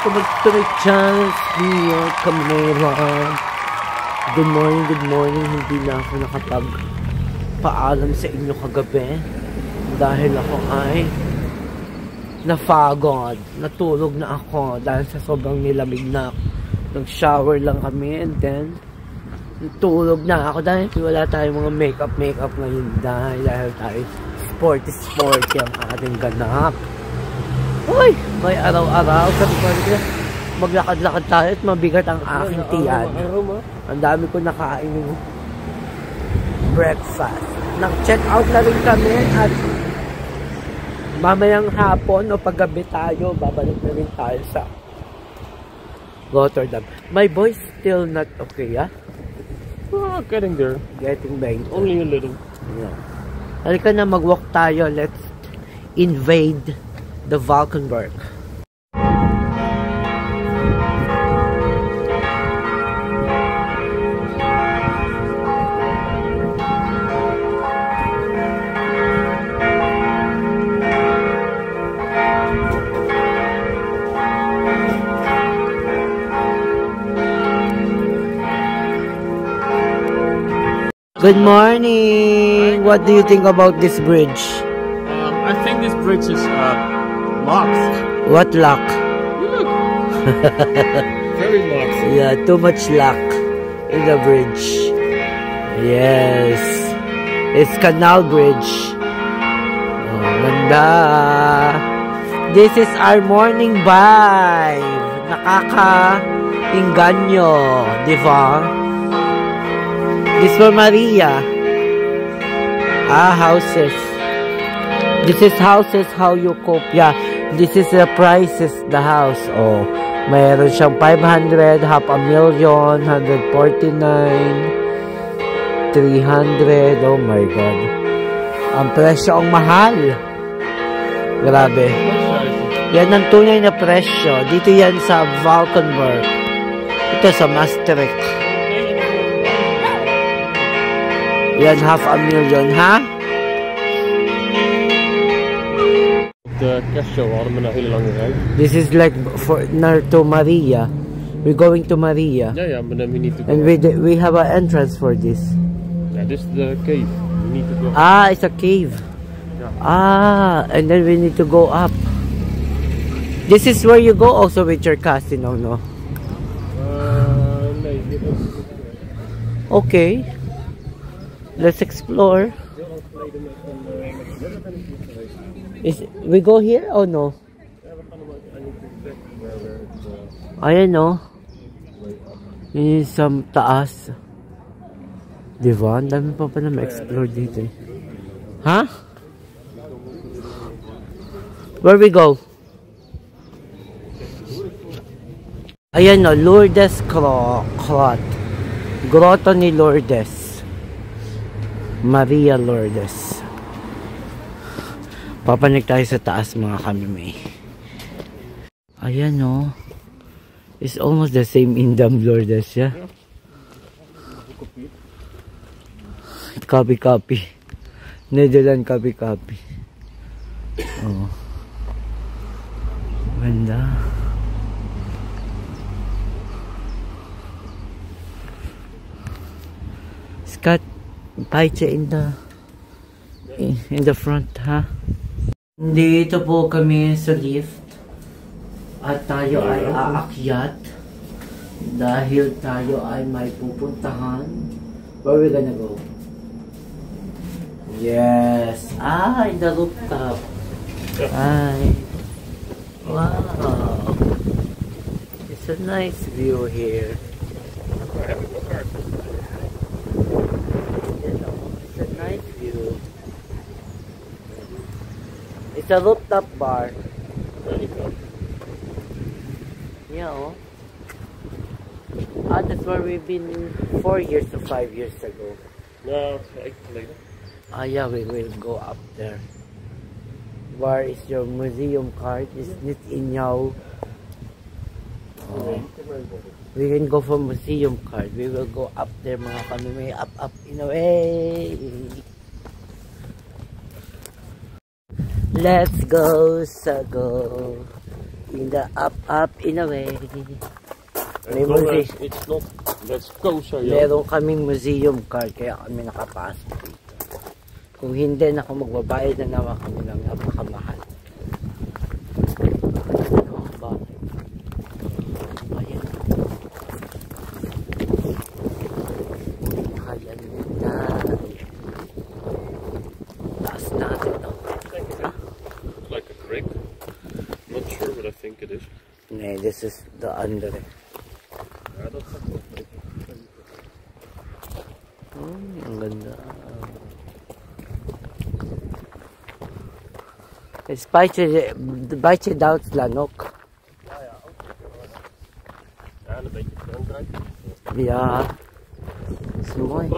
welcome back to my channel, New York Camera. Good morning. Hindi na ako nakapag-paalam sa inyo kagabi dahil ako ay napagod. Natulog na ako dahil sa sobrang nilamig na. Nag-shower lang kami and then natulog na ako dahil wala tayong mga makeup ngayon dahil tayo sporty ang ating ganap. Uy! May araw-araw sabi ko maglakad-lakad tayo at mabigat ang aking tiyan. Ang dami ko nakain yung breakfast. Nag-check out na rin kami at mamayang hapon o paggabi tayo, babalik na rin tayo sa Rotterdam. My voice still not okay, ah? Oh, getting there. Getting better. Only a little. Yeah. Halika na, mag-walk tayo. Let's invade the Valkenburg. Good morning! What do you think about this bridge? I think this bridge is locked. What lock? Look! Very locked. Yeah, too much lock in the bridge. Yes. It's Canal Bridge. Oh, ganda. This is our morning vibe. Nakaka-inganyo, di ba? This for Maria. Houses. This is houses, how you cope. Yeah, this is the prices, the house. Oh, mayroon siyang 500, half a million, 149, 300. Oh my God. Ang presyo ang mahal. Grabe. Yan ang tunay na presyo. Dito yan sa Valkenburg. Ito sa Maastricht. Yan, half a million, ha? The castle hadden we een hele lange rij. This is like for to Maria. We're going to Maria. Yeah, but then we need to go. And we have an entrance for this. Yeah, this is the cave. We need to go. It's a cave. Yeah. And then we need to go up. This is where you go also with your cousin, no? No, Okay. Let's explore. We go here or no? Ayan, no? Yun yung sa taas. Diba? Ang dami pa pala ma-explore dito. Ha? Where we go? Ayan, no? Lourdes Grot. Grotto ni Lourdes. Maria Lourdes. Papanik tayo sa taas mga kami. Ayan, no? It's almost the same in Dam Lourdes, yeah? Copy. Netherlands copy. Oh. Ganda. Scott, Paiche in the front, ha? Dito po kami sa lift at tayo ay aakyat dahil tayo ay may pupuntahan. Where we gonna go? Yes! In the rooftop. Wow! It's a nice view here. It's a rooftop bar. Yeah, oh. That's where we've been 4 years to 5 years ago. No, like later. Yeah, we will go up there. Where is your museum card? Is it in your... We can go for museum card. We will go up there mga kami. May up in a way. Let's go, Sago. In the up in a way. May it's not. Let's go, sir. Meron kaming museum card kaya kami nakapasok dito. Kung hindi na ako magbabayad na naman kami ng napakamahal. Nee, this is the andere. Ja, dat gaat wel. Ang ganda. It's beetje Duitsland ook. Ja, ja, ook. Ja, en een beetje Frankrijk. Ja, dat is mooi.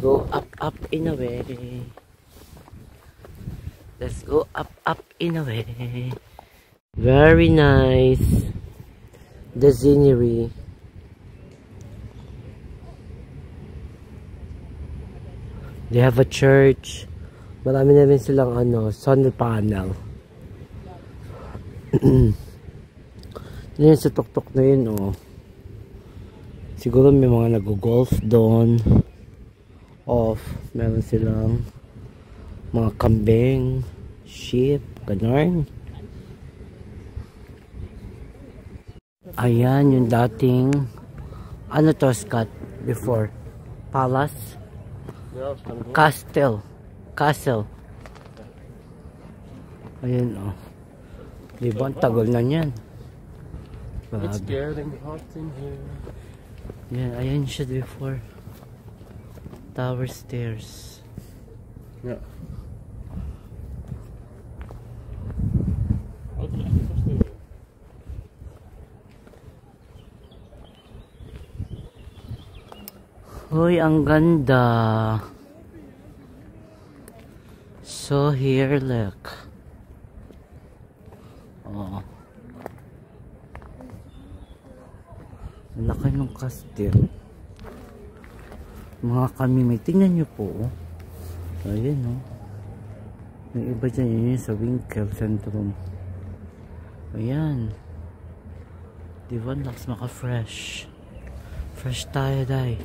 Go up in a way. Let's go up in a way. Very nice. The scenery. They have a church. Marami na rin silang solar panel. Yun sa tuktok na yun, oh. Siguro may mga nag-golf doon. Meron silang mga kambing, sheep, ganon. Ayan yung dating to, Scott, before palace, castle. Ayan, oh, diba ang tagal na yan. It's getting hot in here. Yeah, ayan siya before. Tower stairs. Yeah. Hoy, ang ganda. So here, look. Oh. Ang laki ng castle. Mga kamimay. Tingnan nyo po. Ayan, oh. May iba dyan yun sa Winkel Centrum. Ayan. Diba, laks maka-fresh. Fresh tayo, day.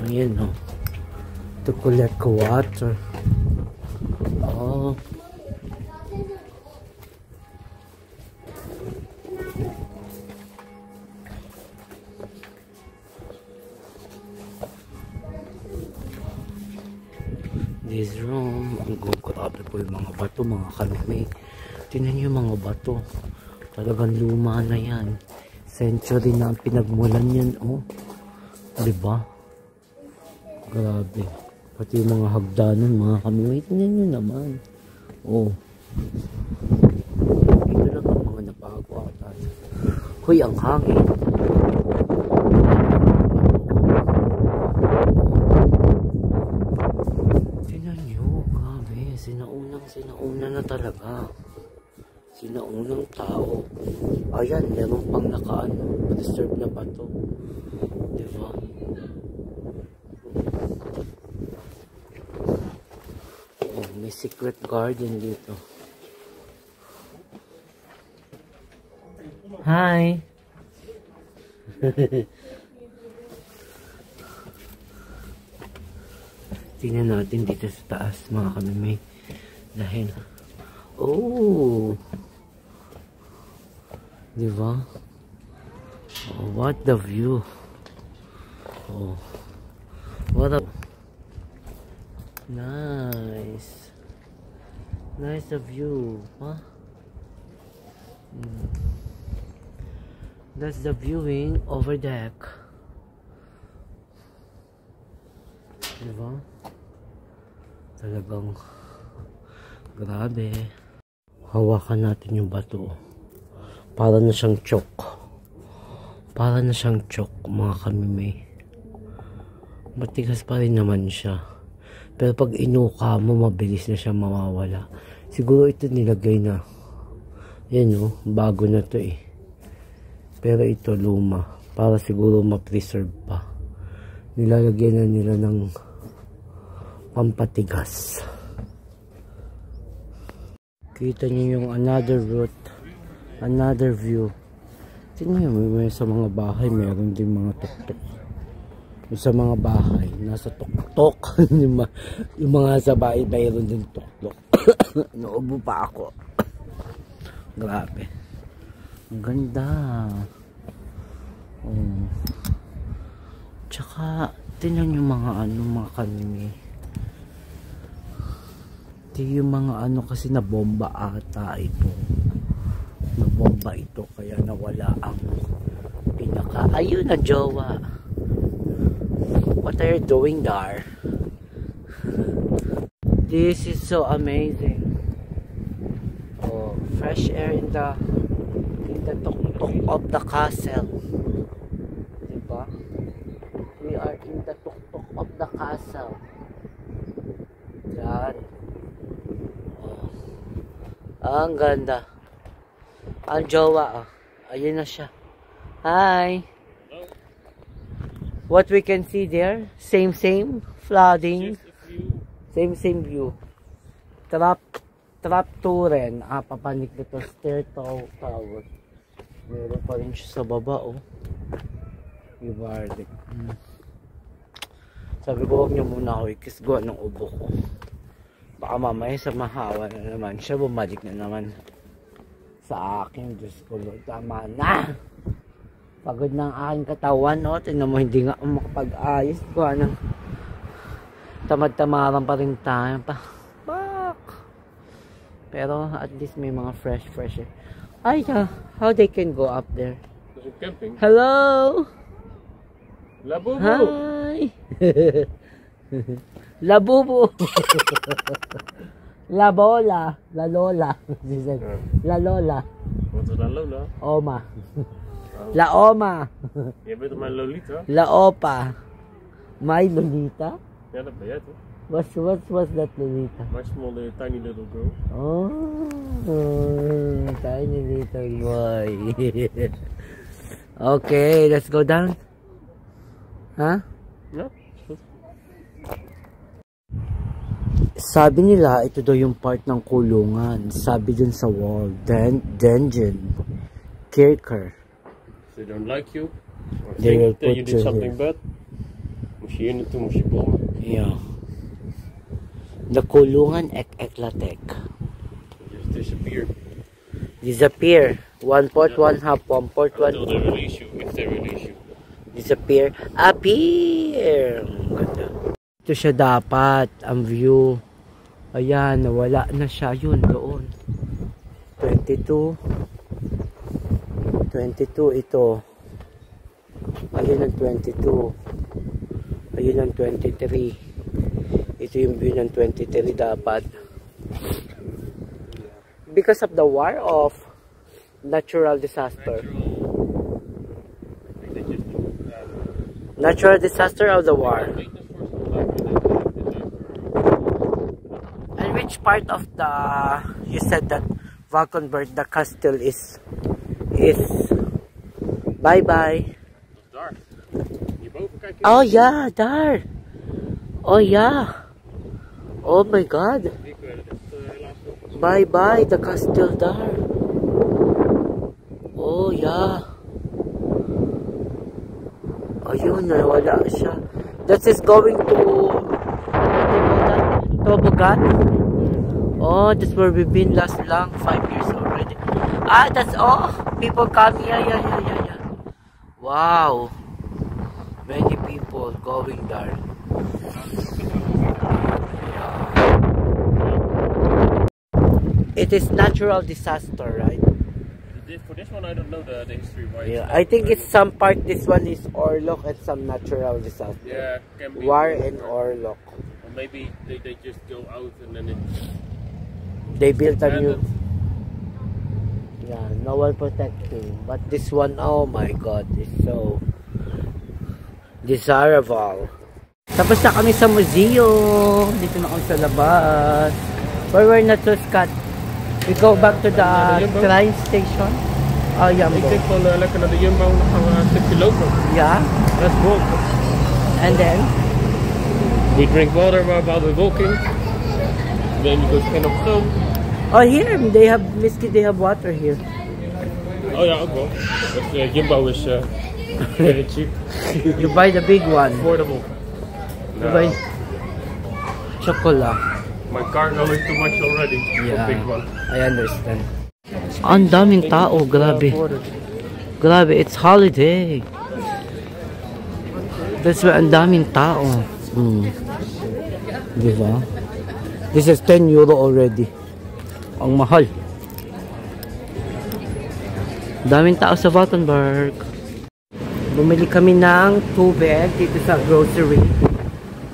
Ayan, oh. To collect water. Oh. This room. Ang grabe po yung mga bato, mga kanimi. Tingnan nyo yung mga bato. Talagang luma na yan. Century na ang pinagmulan yan, oh. Diba? Grabe. Pati yung mga hagdanan, mga kami. Tingnan nyo naman. Oh. Ito lang ang mga nabago ata. Hoy, ang hangin. Tingnan nyo. Grabe. Sinauna na talaga. Sinaunang tao. Ayan, meron pang disturb na bato. Diba? Oh, may secret garden dito. Hi! Tingnan natin dito sa taas, mga kamimay. Dahil, oh! Diba? Oh, what the view! Oh, what a nice the view, huh? That's the viewing over deck. Diba? Talagang grabe. Hawakan natin yung bato. Para na siyang chok. Para na siyang chok, mga kamimay. Matigas pa rin naman siya. Pero pag inuka mo, mabilis na siya mawawala. Siguro ito nilagay na. Yan, oh, bago na to eh. Pero ito luma. Para siguro ma-preserve pa. Nilalagyan na nila ng pampatigas. Kita niyo yung another route, another view. Tingnan mo, may sa mga bahay meron din mga tuktok. Sa mga bahay nasa tuktok. yung mga sa bahay mayroon din tuktok. Naubo pa ako. Grabe. Ang ganda. Oh. Tsaka tingnan yung mga mga kanimi. Yung mga kasi nabomba ata ito. Nabomba ito kaya nawala ang ayun na jowa. What are you doing there? This is so amazing. Oh, fresh air in the tuktok of the castle. Diba? We are in the tuktok of the castle. Yan. Ang ganda. Ang jowa, ayun na siya. Hi. What we can see there? Same flooding. Same view. Trap rin. Papanik dito. Stair tower. Meron pa rin siya sa baba, oh. Yung bardik. Sabi ko, huwag niyo muna ako ikisgo ng ubo ko. Baka mamaya sa mahawa na naman siya, bumalik na naman sa akin. Diyos ko, Lord, tama na. Pagod na ang aking katawan, no? Tignan mo, hindi nga makapag-ayos ko. Tamad-tamaran pa rin tayo. Bak! Pero at least may mga fresh air. Ay, how they can go up there? Camping. Hello! Labubu! Hi! Labubu. La bola. La lola. La lola. Wat is la lola? Oma. La oma. Je bent mijn Lolita? La opa. My Lolita? Ja, dat ben jij toch? What's that Lolita? My small tiny little girl. Oh, tiny little boy. Okay, let's go down. Huh? Ja. Sabi nila, ito daw yung part ng kulungan. Sabi dun sa wall. Dungeon. Kerker. If they don't like you, or They will think that put you did you something here. bad, moest je hier naartoe, moest je bommen. Yeah. The kulungan ek-eklatek. Just disappear. Disappear. One port, one half, one port, Until one... they release you, if they release you. Disappear. Appear. Ganda. Ito siya dapat. Ang view. Ayan, nawala na siya. Yun, doon. 22. 22 ito. Ayun ang 22. Ayun ang 23. Ito yung view ng 23 dapat. Because of the war of natural disaster. Natural disaster of the war. And which part of the, you said that Valkenburg, the castle is bye-bye. Daar. Hierboven kijk je. Oh yeah, daar. Oh yeah. Oh my God. Ik weet het helaas nog. Bye-bye, the castle daar. Oh yeah. Ayun, nawala siya. That is going to Tobogan. Oh, that's where we've been last long, 5 years already. Ah, that's all. People come here, yeah. Wow. Many people going there. It is natural disaster, right? For this one, I don't know the history why. Yeah, I think it's some part. This one is Orlok and some natural disaster. Yeah, can be. War and Orlok. Or maybe they just go out and then They built a new. abandoned. Yeah, no one protecting. But this one, oh my God, it's so desirable. Tapos na kami sa museum. Dito na kami sa labas. But we're not to Scott. We go back to the train station. Oh, Jumbo. Ik denk van lekker naar de Jumbo, dan gaan we een stukje lopen. Yeah. Let's walk. And then? We drink water while we're walking. Then you go stand op stoom. Oh, here they have whiskey. They have water here. Oh yeah, I'll go. But Jumbo is very cheap. You buy the big one. Affordable. You buy chocolate. My cargo is too much already. Yeah, The big one. I understand. Ang daming tao, grabe. Grabe, it's holiday. That's why ang daming tao. Diba? This is 10 euro already. Ang mahal. Daming tao sa Gothenburg. Bumili kami ng tubig dito sa grocery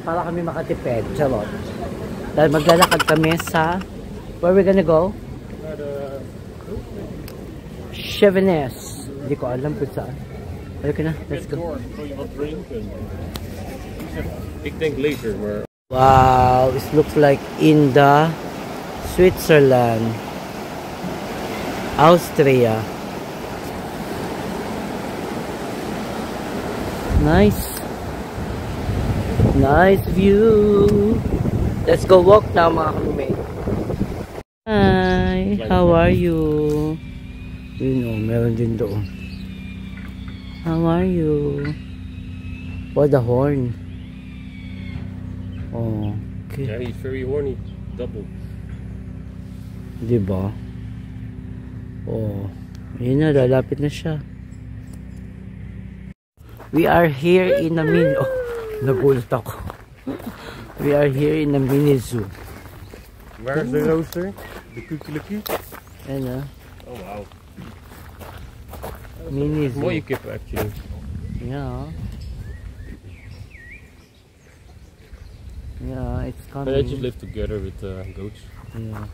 para kami makatipid. Charot. Dahil maglalakad kami sa... Where we gonna go? Chevenes. Hindi ko alam kung saan. Okay na, let's go. Ik denk later, maar... Wow, it looks like in the Switzerland, Austria. Nice view. Let's go walk now, mga kamimate. Hi, how are you? You know, meron din doon. How are you? What the horn? Oh, okay. Yeah, he's very horny. Double. Diba? Oh, yun na, lalapit na siya. We are here in a mini... Oh, nagulat ako. We are here in a mini zoo. Where's the rooster? The kukuleki? Ano? Oh wow. Mini zoo. Mooie kip actually. Yeah. Yeah, it's coming. They just live together with goats. Yeah.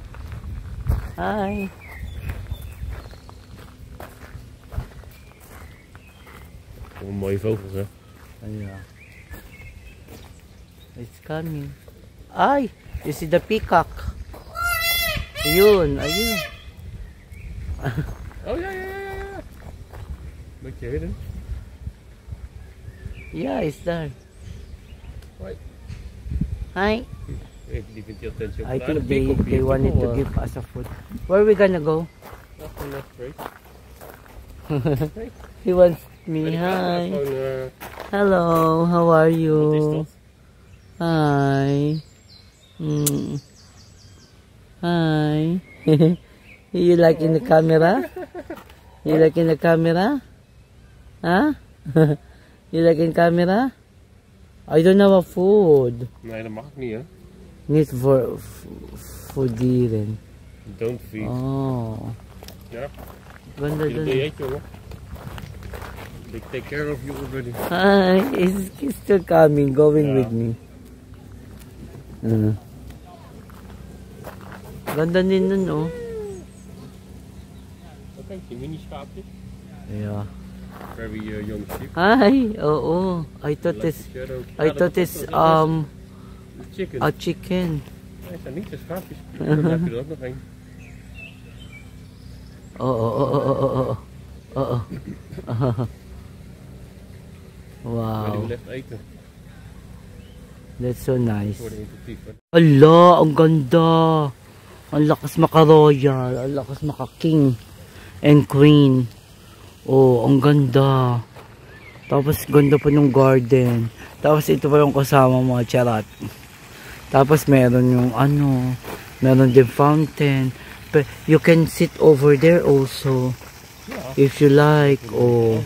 Hi. Oh, mooie vogels, hè? Yeah. It's coming. Ay! You see the peacock? Ayun, ayun. Oh yeah. Beetje hidden. Yeah, it's there. Right. Hi. Die vindt die attentie op. I think they wanted to give us a food. Where are we gonna go? Nothing left, right? He wants me. Hi. Hello, how are you? Hi. Hi. You like in the camera? You like in the camera? Huh? You like in camera? I don't have a food. Nee, dat mag niet, hè? Niet voor dieren. Don't feed. Oh. Ja. Ganda Je dun. eet, jongen. They take care of you already. Hi, he's still coming, going with me. Ganda din nun, oh. Okay, die mini schaapjes. Yeah. Very young sheep. Hi, oh. I thought it's Chicken. a chicken. Nee, het zijn niet de schaapjes. Dan heb je er ook nog een. Oh. Maar die Wow. wil echt eten. That's so nice. Voor de intensief. Ala, ang ganda. Ang lakas maka-royal. Ang lakas maka-king and queen. Oh, ang ganda. Tapos ganda pa ng garden. Tapos ito pa yung kasama mga charat. Tapos meron yung ano, meron din fountain. But you can sit over there also. If you like. Oh,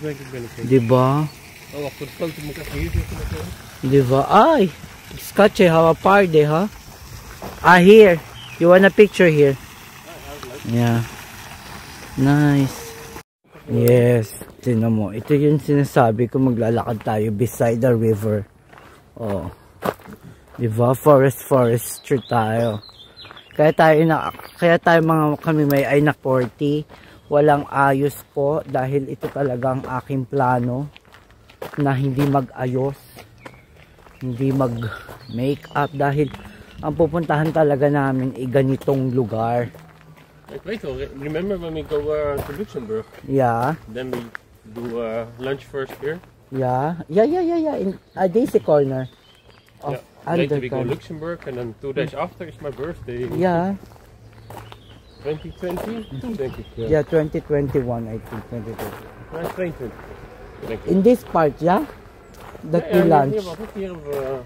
diba? Oh, wacht, voor de foto moet ik even hier zitten natuurlijk. Diba? Ay, Scotchy, how a party, huh? Ah, here. You want a picture here? Yeah. Nice. Yes. Tignan mo. Ito yung sinasabi ko, maglalakad tayo beside the river. Oh. Diba? Forestry tayo. Kaya tayo mga kami may ay na 40. Walang ayos po dahil ito talagang aking plano na hindi mag-ayos. Hindi mag-make up dahil ang pupuntahan talaga namin ay ganitong lugar. Ik weet wel, remember when we go to Luxembourg? Yeah. Then we do lunch first here. Yeah. In a Daisy Corner. Later we go Luxembourg and then 2 days after is my birthday. Yeah. 2020, denk ik. Yeah, 2021, I think. 2020. Ja, 22. Denk ik. In this part, yeah? That we lunch. Hier hebben we...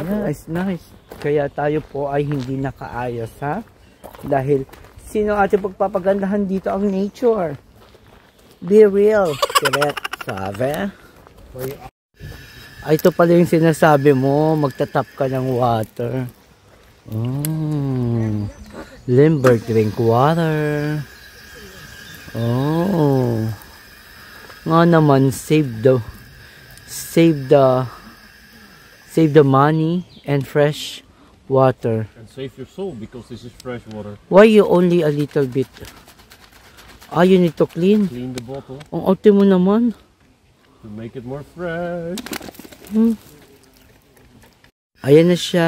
Nice, nice. Kaya tayo po ay hindi nakaayos, ha? Dahil, sino ating pagpapagandahan dito ang nature? Be real. Correct. Sabi? Ay, ito pala yung sinasabi mo, magtatap ka ng water. Oh. Limburg drink water. Oh. Nga naman, save the money and fresh water. And save your soul because this is fresh water. Why you only a little bit? Ah, you need to clean. Clean the bottle. Ang arte mo naman. To make it more fresh. Ayan na siya.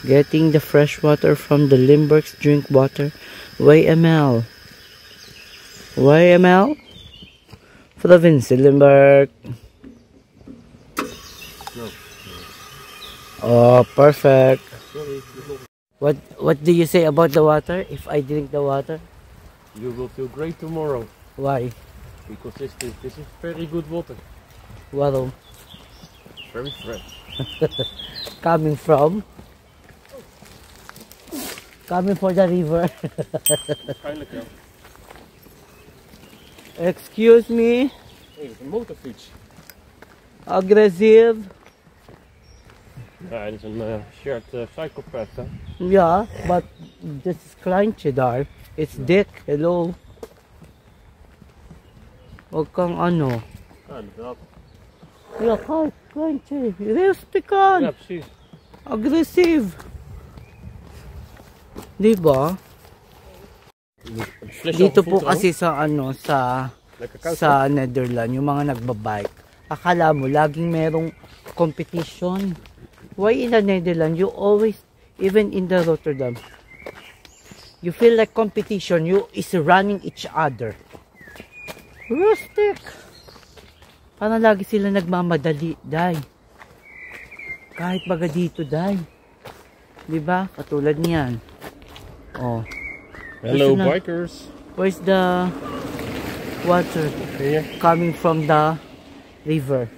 Getting the fresh water from the Limburg's drink water. YML. YML? Province Limburg. Oh, perfect. What do you say about the water? If I drink the water? You will feel great tomorrow. Why? Because this is very good water. Water. Very fresh. Coming from the river. Waarschijnlijk ja. Excuse me. Hey, dat is een motorfiets. Aggressive. Ja, dit is een shared psychopath, hè? Yeah, but this is Kleintje daar. It's Dick. Hello. Huwag kang ano. Ja, inderdaad. Ja, Kleintje. Rustig aan. Ja, precies. Aggressive. Diba? Dito po kasi sa ano, sa Netherlands, yung mga nagbabike, akala mo laging merong competition. Why in the Netherlands, you always, even in the Rotterdam, you feel like competition, you is running each other. Rustic. Parang lagi sila nagmamadali, day. Kahit baga dito, day. Diba? Katulad niyan. Oh. Hello, bikers. Where's the water? Here. Coming from the river.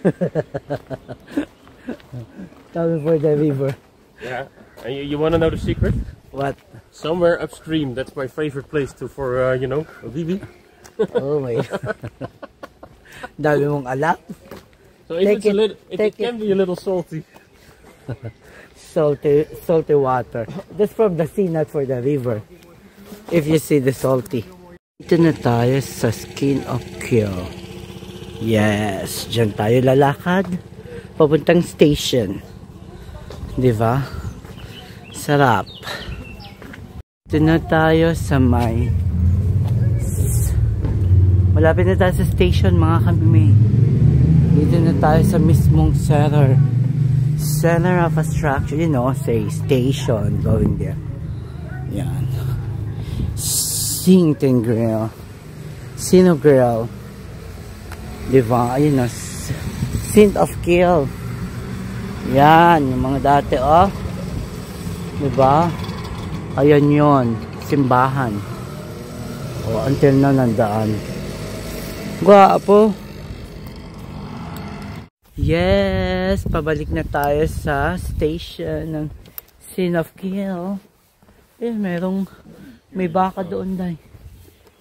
Coming for the river. Yeah. And you want to know the secret? What? Somewhere upstream. That's my favorite place for you know, a bibi. Oh my. Dami mong alam. So if it can be a little salty. Salty water. That's from the sea, not for the river. If you see the salty. Ito na tayo sa Skin of Kiel. Yes, dyan tayo lalakad. Papuntang station. Diba? Sarap. Ito na tayo sa may... Malapit na tayo sa station, mga kami. Dito na tayo sa mismong center of a structure, you know, say station, going there. Yan. Sington Grill. Sino Grill. Diba? Ayun na. Sint of Kiel. Yan. Yung mga dati, oh. Diba? Ayan yun. Simbahan. Oh, until na nandaan. Gwapo. Yes, pabalik na tayo sa station ng Sint of Kiel. Eh, may baka doon dahil.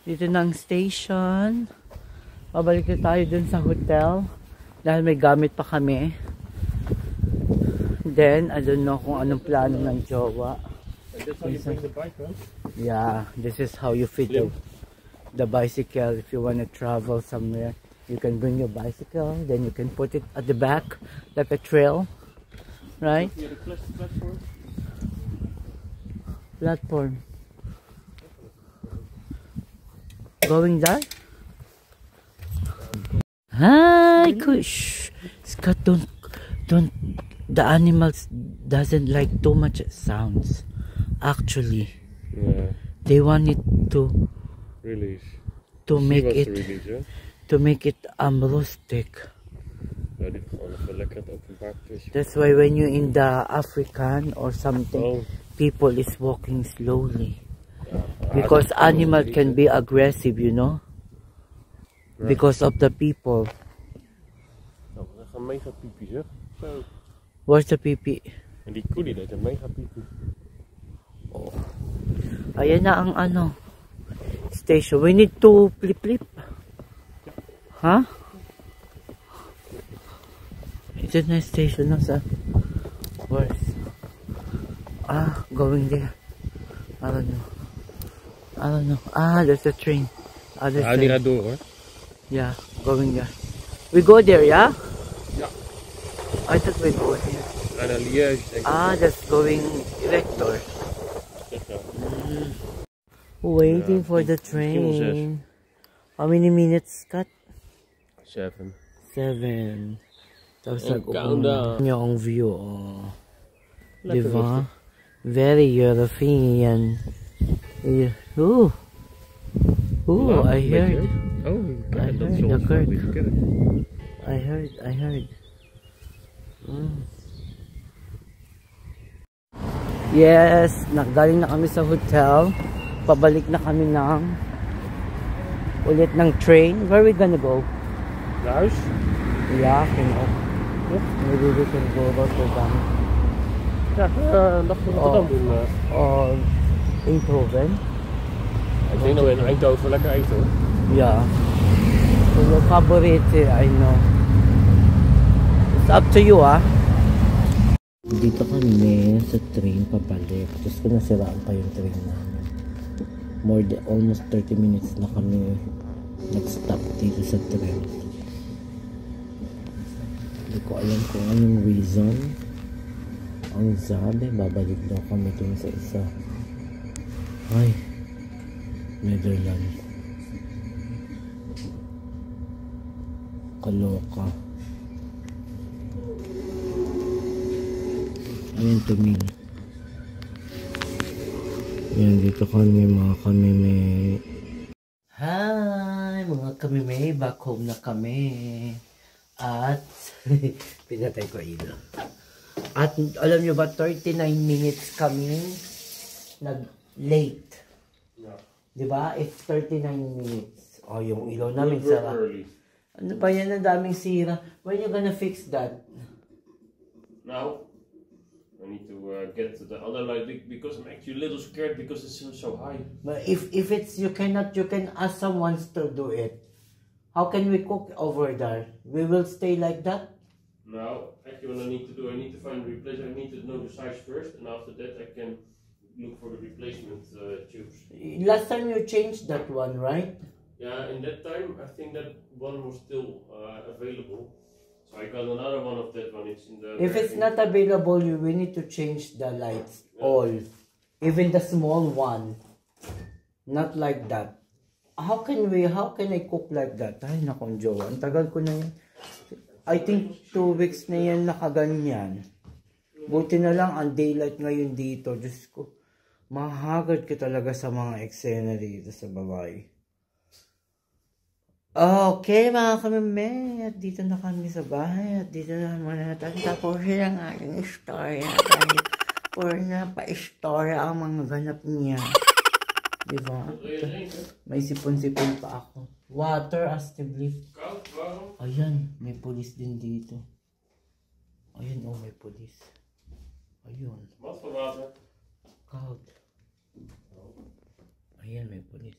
Dito ng station. Pabalik na tayo dun sa hotel. Dahil may gamit pa kami. Then, I don't know kung anong plano ng jowa. That's how you bring the bike, huh? Yeah, this is how you fit the bicycle if you want to travel somewhere. You can bring your bicycle, then you can put it at the back like a trail, right? Platform. Going there? Hi, Kush. Scott, don't. The animals doesn't like too much sounds. Actually, yeah. They want it to Release. To make it. Release, yeah? To make it rustic. Ja, dit gewoon even lekker het openbaar tussen. That's why when you in the African or something, people is walking slowly. Because animal can be aggressive, you know? Because of the people. Oh, dat is een mega piepie zeg. Zo. Where's the pipi? En die koelie dat is een mega piepie. Oh. Ayan na ang ano. Station. We need to flip. Huh? Is it nice station na sa? Where's? Going there. I don't know. There's a train. Other Ja, die gaat door hoor. Yeah, going there. We go there, yeah? Ja. I thought we go here. Naar Liège denk ik. That's going Vector. Waiting for the train. How many minutes, Kat? 7. 7. Tapos countdown. Yung view, oh. Lekker Diba? Very European. Ooh, Wow, I heard. Oh, I dat heard is the ons kerk. favoriete kerk. I heard. Yes, galing na kami sa hotel. Pabalik na kami ulit ng train. Where we gonna go? Naar huis? Yeah, maybe we can go Rotterdam. Ja, dag voor Rotterdam doen. Eindhoven. Ik denk dat we in Eindhoven lekker eten hoor. Yeah. So your favorite, I know. It's up to you, ah. Dito kami sa train pabalik. Tapos ko nasiraan pa yung train namin. Almost 30 minutes na kami nag-stop dito sa train. Hindi ko alam kung anong reason. Ang sabi, babalik daw kami dun sa isa. Ay, Netherlands. Kaloka. Ayun, tuming. Ayan, dito kami mga kamime. Hi, mga kamime. Back home na kami. At, pinatay ko ilo. At, alam nyo ba, 39 minutes kami nag-late. Yeah. Diba? It's 39 minutes. Oh, yung ilaw namin sara. Ano ba yan? Ang daming sira. When you gonna fix that? Now, I need to get to the other light because I'm actually a little scared because it's so high. But if it's you can ask someone to do it. How can we cook over there? We will stay like that? Now, actually what I need to find a replacement. I need to know the size first, and after that I can look for the replacement tubes. Last time you changed that one, right? Yeah, in that time I think that one was still available. So I got another one of that one. It's in the. If it's not available, we need to change the lights, all, even the small one. Not like that. How can I cook like that? Ay, nakong jowa. Ang tagal ko na yan. I think 2 weeks na yan nakaganyan. Buti na lang ang daylight ngayon dito. Diyos ko, mahagad ka talaga sa mga eksena dito sa babae. Okay mga kamime, at dito na kami sa bahay. At dito na muna tapusin ang aking istorya. Puro na pa-istorya ang mga ganap niya. Diba? May sipon-sipon pa ako. Water as the bleep. Ayan, may pulis din dito. Ayan, oh, may pulis. Ayun. Wat voor water? Koud. Ayan, may pulis.